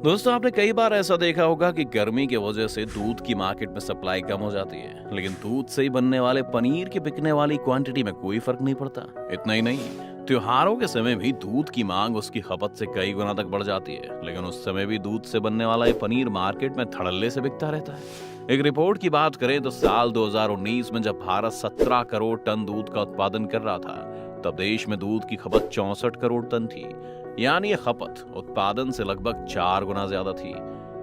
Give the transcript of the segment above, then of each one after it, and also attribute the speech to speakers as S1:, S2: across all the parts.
S1: दोस्तों, आपने कई बार ऐसा देखा होगा कि गर्मी की वजह से दूध की मार्केट में सप्लाई कम हो जाती है, लेकिन दूध से ही बनने वाले पनीर की बिकने वाली क्वांटिटी में कोई फर्क नहीं पड़ता। इतना ही नहीं, त्योहारों के समय भी दूध की मांग उसकी खपत से कई गुना तक बढ़ जाती है, लेकिन उस समय भी दूध से बनने वाला ये पनीर मार्केट में धड़ल्ले से बिकता रहता है। एक रिपोर्ट की बात करें तो साल 2019 में जब भारत 17 करोड़ टन दूध का उत्पादन कर रहा था, तब देश में दूध की खपत 64 करोड़ टन थी। यानी ये खपत उत्पादन से लगभग 4 गुना ज्यादा थी।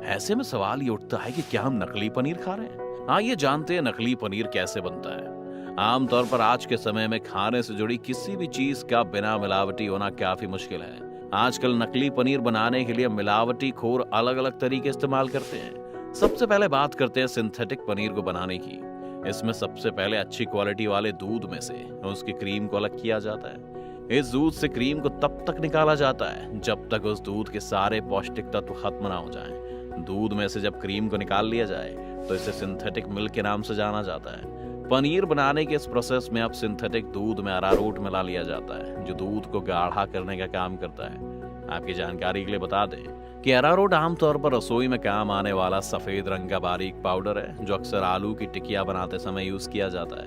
S1: ऐसे में सवाल ये उठता है कि क्या हम नकली पनीर खा रहे हैं? आइए जानते हैं नकली पनीर कैसे बनता है। आमतौर पर आज के समय में खाने से जुड़ी किसी भी चीज का बिना मिलावटी होना काफी मुश्किल है। आजकल नकली पनीर बनाने के लिए मिलावटी खोर अलग अलग तरीके इस्तेमाल करते हैं। सबसे पहले बात करते हैं सिंथेटिक पनीर को बनाने की। इसमें सबसे पहले अच्छी क्वालिटी वाले दूध में से उसकी क्रीम को अलग किया जाता है। इस दूध से क्रीम को तब तक निकाला जाता है जब तक उस दूध के सारे पौष्टिक तत्व खत्म ना हो जाएं। दूध में से जब क्रीम को निकाल लिया जाए तो इसे सिंथेटिक मिल्क के नाम से जाना जाता है। पनीर बनाने के इस प्रोसेस में अब सिंथेटिक दूध में अरारोट मिला लिया जाता है, जो दूध को गाढ़ा करने का काम करता है। आपकी जानकारी के लिए बता दें कि अरारोट आमतौर पर रसोई में काम आने वाला सफेद रंग का बारीक पाउडर है, जो अक्सर आलू की टिकिया बनाते समय यूज किया जाता है।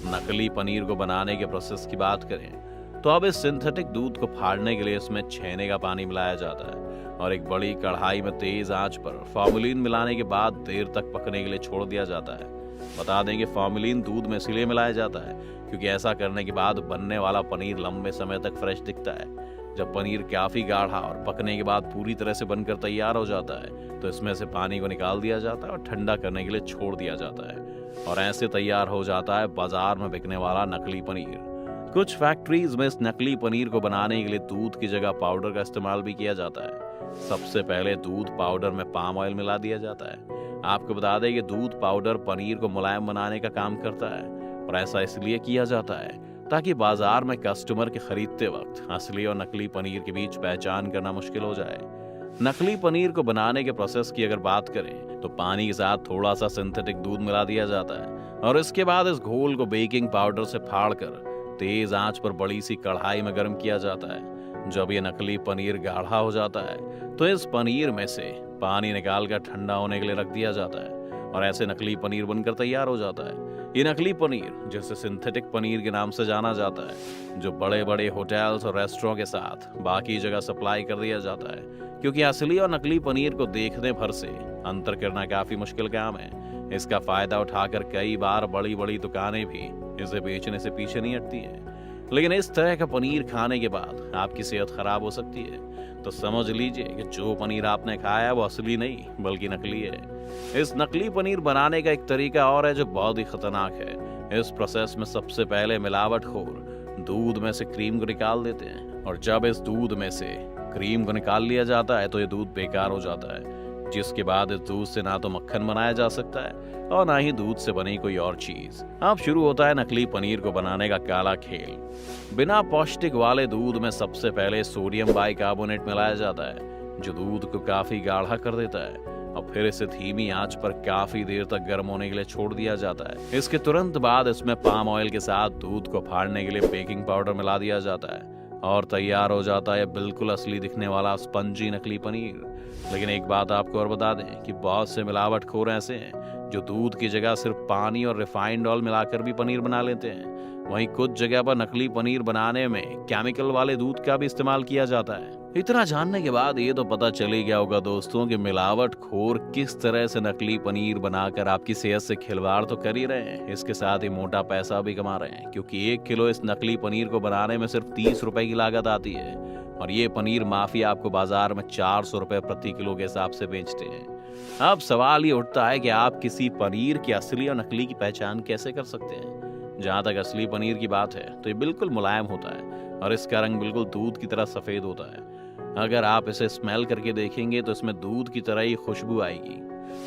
S1: नकली पनीर को बनाने के प्रोसेस की बात करें तो अब इस सिंथेटिक दूध को फाड़ने के लिए इसमें छेने का पानी मिलाया जाता है और एक बड़ी कढ़ाई में तेज आंच पर फॉर्मेलिन मिलाने के बाद देर तक पकने के लिए छोड़ दिया जाता है। बता दें कि फॉर्मेलिन दूध में इसलिए मिलाया जाता है क्योंकि ऐसा करने के बाद बनने वाला पनीर लंबे समय तक फ्रेश दिखता है। जब पनीर काफी गाढ़ा और पकने के बाद पूरी तरह से बनकर तैयार हो जाता है तो इसमें से पानी को निकाल दिया जाता है और ठंडा करने के लिए छोड़ दिया जाता है, और ऐसे तैयार हो जाता है बाजार में बिकने वाला नकली पनीर। कुछ फैक्ट्रीज में इस नकली पनीर को बनाने के लिए दूध की जगह पाउडर का इस्तेमाल भी किया जाता है। सबसे पहले दूध पाउडर में पाम ऑयल मिला दिया जाता है। आपको बता दें कि दूध पाउडर पनीर को मुलायम बनाने का काम करता है, और ऐसा इसलिए किया जाता है ताकि बाजार में कस्टमर के खरीदते वक्त असली और नकली पनीर के बीच पहचान करना मुश्किल हो जाए। नकली पनीर को बनाने के प्रोसेस की अगर बात करें तो पानी के साथ थोड़ा सा सिंथेटिक दूध मिला दिया जाता है, और इसके बाद इस घोल को बेकिंग पाउडर से फाड़कर तेज आंच पर बड़ी सी कढ़ाई में गर्म किया जाता है। जब ये नकली पनीर गाढ़ा हो जाता है तो इस पनीर में से पानी निकालकर ठंडा होने के लिए रख दिया जाता है, और ऐसे नकली पनीर बनकर तैयार हो जाता है। ये नकली पनीर, जिसे सिंथेटिक पनीर के नाम से जाना जाता है, जो बड़े बड़े होटल्स और रेस्टोरेंट के साथ बाकी जगह सप्लाई कर दिया जाता है, क्योंकि असली और नकली पनीर को देखने भर से अंतर करना काफी मुश्किल काम है। इसका फायदा उठाकर कई बार बड़ी बड़ी दुकानें भी इसे बेचने से पीछे नहीं हटती है। लेकिन इस तरह का पनीर खाने के बाद आपकी सेहत खराब हो सकती है, तो समझ लीजिए कि जो पनीर आपने खाया वो असली नहीं बल्कि नकली है। इस नकली पनीर बनाने का एक तरीका और है जो बहुत ही खतरनाक है। इस प्रोसेस में सबसे पहले मिलावटखोर दूध में से क्रीम को निकाल देते हैं, और जब इस दूध में से क्रीम को निकाल लिया जाता है तो ये दूध बेकार हो जाता है, जिसके बाद इस दूध से ना तो मक्खन बनाया जा सकता है और ना ही दूध से बनी कोई और चीज। अब शुरू होता है नकली पनीर को बनाने का काला खेल। बिना पौष्टिक वाले दूध में सबसे पहले सोडियम बाइकार्बोनेट मिलाया जाता है, जो दूध को काफी गाढ़ा कर देता है, और फिर इसे धीमी आंच पर काफी देर तक गर्म होने के लिए छोड़ दिया जाता है। इसके तुरंत बाद इसमें पाम ऑयल के साथ दूध को फाड़ने के लिए बेकिंग पाउडर मिला दिया जाता है, और तैयार हो जाता है बिल्कुल असली दिखने वाला स्पंजी नकली पनीर। लेकिन एक बात आपको और बता दें कि बहुत से मिलावटखोर ऐसे हैं जो दूध की जगह सिर्फ पानी और रिफाइंड ऑयल मिलाकर भी पनीर बना लेते हैं। वहीं कुछ जगह पर नकली पनीर बनाने में केमिकल वाले दूध का भी इस्तेमाल किया जाता है। इतना जानने के बाद ये तो पता चल ही गया होगा दोस्तों कि मिलावटखोर किस तरह से नकली पनीर बनाकर आपकी सेहत से खिलवाड़ तो कर ही रहे हैं, इसके साथ ही मोटा पैसा भी कमा रहे हैं, क्योंकि 1 किलो इस नकली पनीर को बनाने में सिर्फ 30 रुपए की लागत आती है, और ये पनीर माफिया आपको बाजार में 400 रुपए प्रति किलो के हिसाब से बेचते हैं। अब सवाल ये उठता है कि आप किसी पनीर की असली और नकली की पहचान कैसे कर सकते हैं? जहाँ तक असली पनीर की बात है तो ये बिल्कुल मुलायम होता है और इसका रंग बिल्कुल दूध की तरह सफेद होता है। अगर आप इसे स्मेल करके देखेंगे तो इसमें दूध की तरह ही खुशबू आएगी।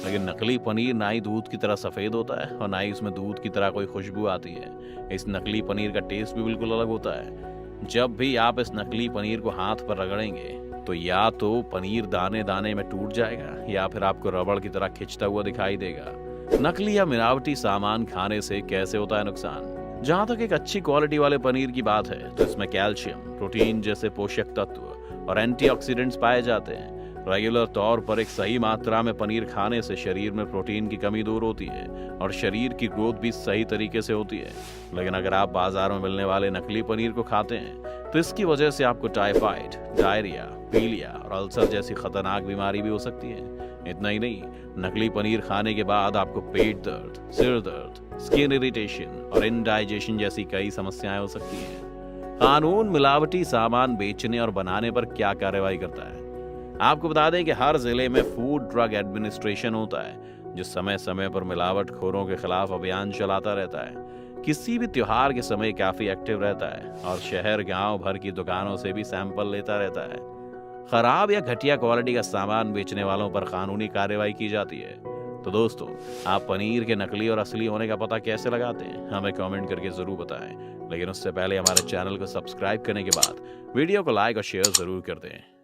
S1: लेकिन नकली पनीर ना ही दूध की तरह सफेद होता है और ना ही इसमें दूध की तरह कोई खुशबू आती है। इस नकली पनीर का टेस्ट भी बिल्कुल अलग होता है। जब भी आप इस नकली पनीर को हाथ पर रगड़ेंगे तो या तो पनीर दाने दाने में टूट जाएगा या फिर आपको रबड़ की तरह खिंचता हुआ दिखाई देगा। नकली या मिलावटी सामान खाने से कैसे होता है नुकसान? जहाँ तक एक अच्छी क्वालिटी वाले पनीर की बात है तो इसमें कैल्शियम, प्रोटीन जैसे पोषक तत्व और एंटीऑक्सीडेंट्स पाए जाते हैं। रेगुलर तौर पर एक सही मात्रा में पनीर खाने से शरीर में प्रोटीन की कमी दूर होती है और शरीर की ग्रोथ भी सही तरीके से होती है। लेकिन अगर आप बाजार में मिलने वाले नकली पनीर को खाते हैं तो इसकी वजह से आपको टाइफाइड, डायरिया, पीलिया और अल्सर जैसी खतरनाक बीमारी भी हो सकती है। इतना ही नहीं, नकली पनीर खाने के बाद आपको पेट दर्द, सिर दर्द, स्किन इरिटेशन और इंडाइजेशन जैसी कई समस्याएं हो सकती हैं। कानून मिलावटी सामान बेचने और बनाने पर क्या कार्रवाई करता है? आपको बता दें कि हर जिले में फूड ड्रग एडमिनिस्ट्रेशन होता है जो समय समय पर मिलावटखोरों के खिलाफ अभियान चलाता रहता है। किसी भी त्योहार के समय काफी एक्टिव रहता है और शहर गांव भर की दुकानों से भी सैंपल लेता रहता है। खराब या घटिया क्वालिटी का सामान बेचने वालों पर कानूनी कार्रवाई की जाती है। तो दोस्तों, आप पनीर के नकली और असली होने का पता कैसे लगाते हैं? हमें कमेंट करके जरूर बताएं। लेकिन उससे पहले हमारे चैनल को सब्सक्राइब करने के बाद वीडियो को लाइक और शेयर जरूर कर दें।